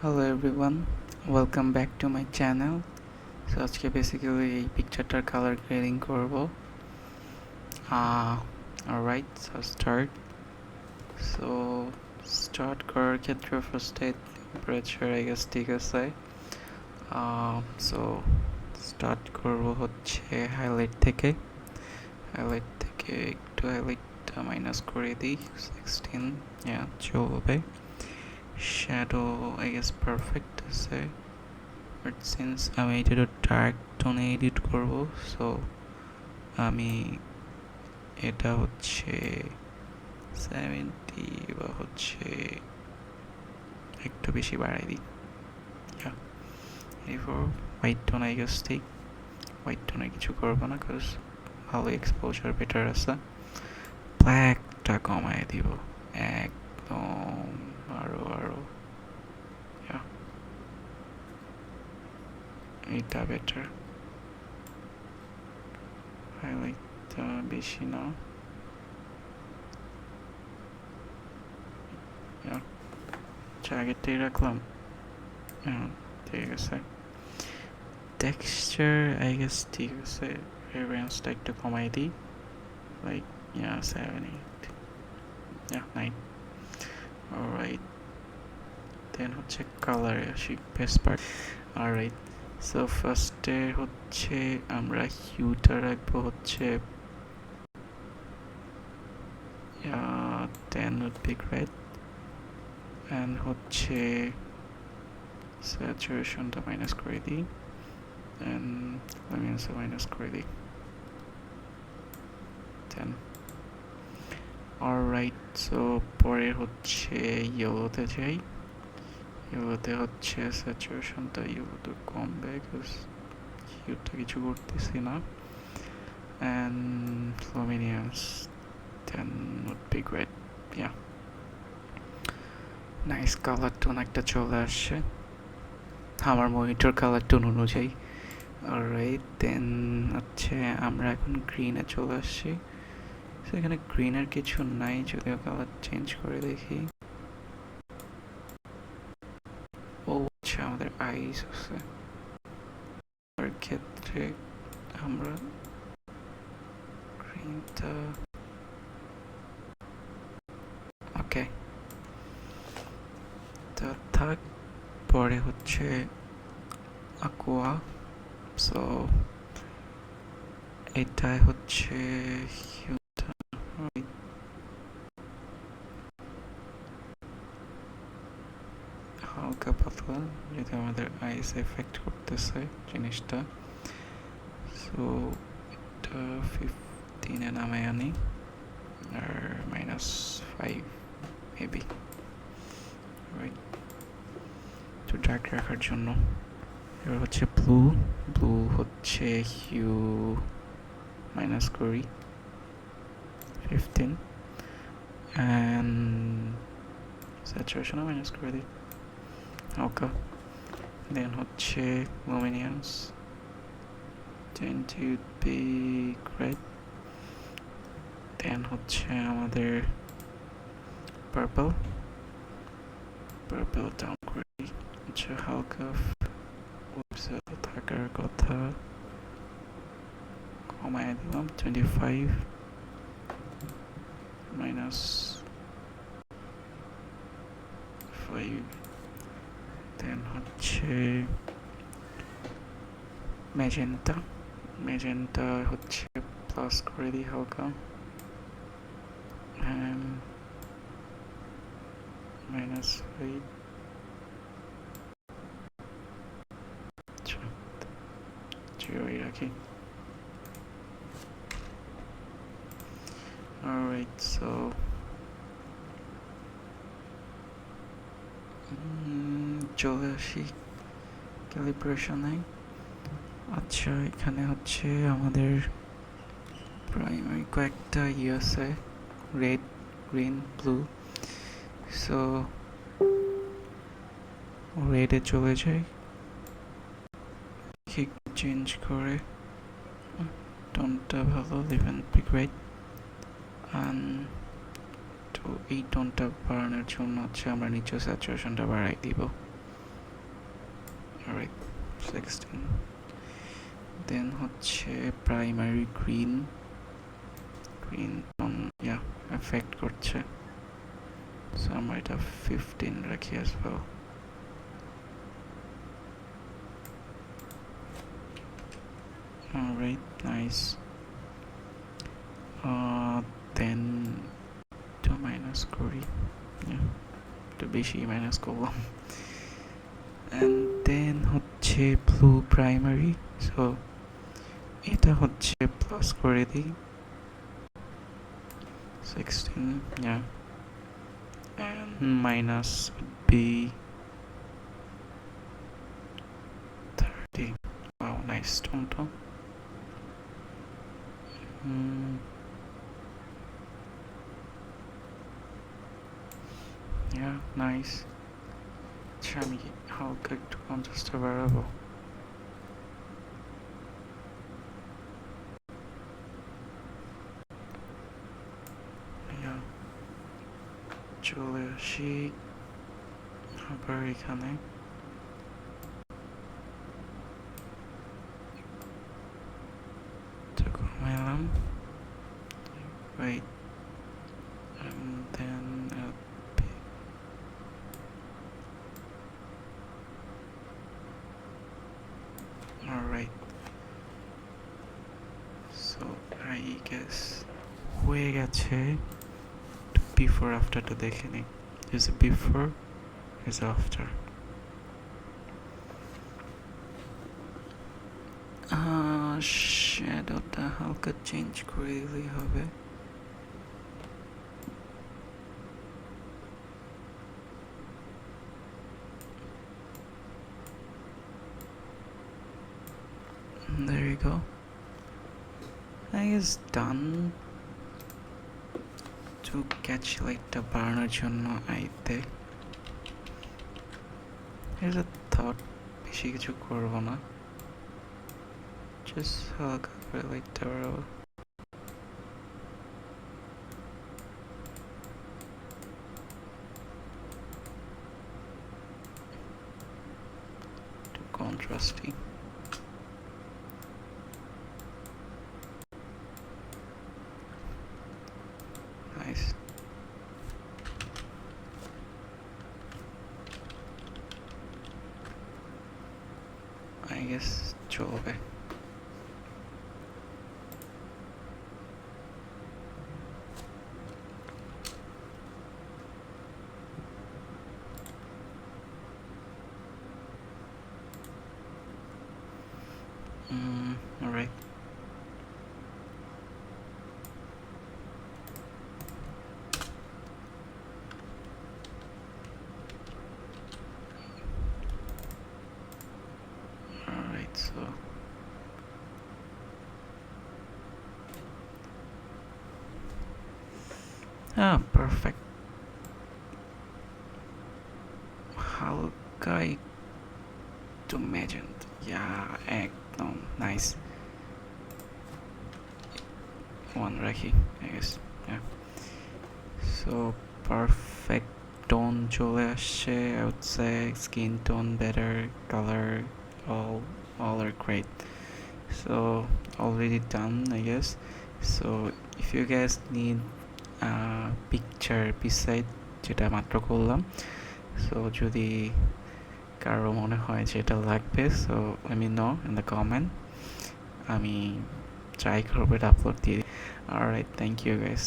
Hello everyone, welcome back to my channel. So আজকে basically এই পিকচারটার colour grading করব। Alright, so start করার ক্ষেত্রে ফার্স্টে টেম্পারেচার আই গেস ঠিক আছে। সো স্টার্ট করব হচ্ছে হাইলাইট থেকে একটু হাইলাইটটা মাইনাস করে দিই 16, চলবে। শ্যাডো আই গেস পারফেক্ট আছে, বাট সিন্স আমি এটা ডার্ক টোনে এডিট করব, সো আমি এটা হচ্ছে 70 বা হচ্ছে একটু বেশি বাড়াই দিই। এরপর হোয়াইট টোন আই গেস ঠিক, হোয়াইট টোনে কিছু করবো না, কারণ ভালো এক্সপোজার বেটার আছে। ব্ল্যাকটা কমায় দিব একদম, আরো এটা বেটার। হাইলাইটটা বেশি না, আগেরটাই রাখলাম। ঠিক আছে। টেক্সচার আই গেস ঠিক আছে, রেঞ্জটা একটু কমাই দিই, লাইক 7 8 9। অলরাইট, দেন হচ্ছে কালারে আসি, বেস্ট পার্ট। অলরাইট, সো ফার্স্টে হচ্ছে আমরা হিউটা রাখবো হচ্ছে 10 would be great, অ্যান্ড হচ্ছে স্যাচুরেশনটা মাইনাস করে দিই, অ্যান্ড লুমিনেন্সও মাইনাস করে দিই 10। অলরাইট, সো পরে হচ্ছে ইয়েলোতে যাই। ইয়েলোতে হচ্ছে স্যাচুরেশনটা ইয়েলোতে কমবে, বিকজ হিউটা কিছু করতেছি না, and luminance 10 would be great. Yeah, nice colour tone একটা চলে আসছে আমার মনিটর কালার টোন অনুযায়ী। অলরাইট, দেন হচ্ছে আমরা এখন গ্রিনে চলে আসছি। এখানে গ্রিনের কিছু নাই, যদিও কালার চেঞ্জ করে দেখি। ও আচ্ছা, আমাদের আইস আছে, তার ক্ষেত্রে আমরা গ্রিনটা ওকে তা থাক। পরে হচ্ছে aqua, সো এটাই হচ্ছে হালকা পাতলা, যেটা আমাদের আইস এফেক্ট করতেছে জিনিসটা। সো এটা 15-এ নামায় আনি, আর -5 মেবি, রাইট, একটু ডার্ক রাখার জন্য। এবার হচ্ছে ব্লু হচ্ছে হিউ মাইনাস করি 15, অ্যান্ড স্যাচুরেশনও মাইনাস করে দিই হালকা। দেন হচ্ছে লুমিনিয়ান্স 10 to be great. দেন হচ্ছে আমাদের পার্পল ডাউন করে দিই, হচ্ছে হালকা থাকার কথা, কমায় দিলাম 25 -5। দেন হচ্ছে ম্যাজেন্টা হচ্ছে প্লাস করে দিই হালকা, and -5। আচ্ছা, জিরোই রাখি। অলরাইট, সো চলে আসি ক্যালিব্রেশনে। আচ্ছা, এখানে হচ্ছে আমাদের প্রাইমারি কয়েকটা আছে, রেড, গ্রিন, ব্লু। সো রেডে চলে যাই, চেঞ্জ করে টোনটা ভালো, লিভেন বি গ্রেট। তো এই টোনটা বাড়ানোর জন্য হচ্ছে আমরা নিচে স্যাচুরেশনটা বাড়াই দিব। alright 16 দেন হচ্ছে প্রাইমারি গ্রিন টোন এফেক্ট করছে সো আমরা এটা 15 রাখি as well alright nice then একটু মাইনাস করি একটু বেশি মাইনাস করলাম and then হচ্ছে ব্লু প্রাইমারি সো এটা হচ্ছে প্লাস করে দিই 16 yeah and minus would be 30 wow nice tone yeah nice আচ্ছা আমি হালকা একটু কন্ট্রাস্টটা বাড়াবো চলে আসি আবার এখানে কমাইলাম wait and then alright so I guess হয়ে গেছে before after টা দেখে নিই is it before is after শ্যাডোটা হালকা চেঞ্জ করে দিলেই হবে there you go I guess done to catch লাইটটা বাড়ানোর জন্য আইতে here's a thought বেশি কিছু করবো না just হালকা করে লাইটটা বাড়াবো একটু contrasty nice I guess চলবে alright alright so perfect হালকা একটু magenta একদম nice one রাখি I guess yeah so perfect tone চলে আসছে I would say skin tone better color all are great so already done I guess so if you guys need a picture beside যেটা মাত্র করলাম so যদি কারো মনে হয় যে এটা লাগবে so let me know in the comment আমি ট্রাই করবো এটা আপলোড দিয়ে alright thank you guys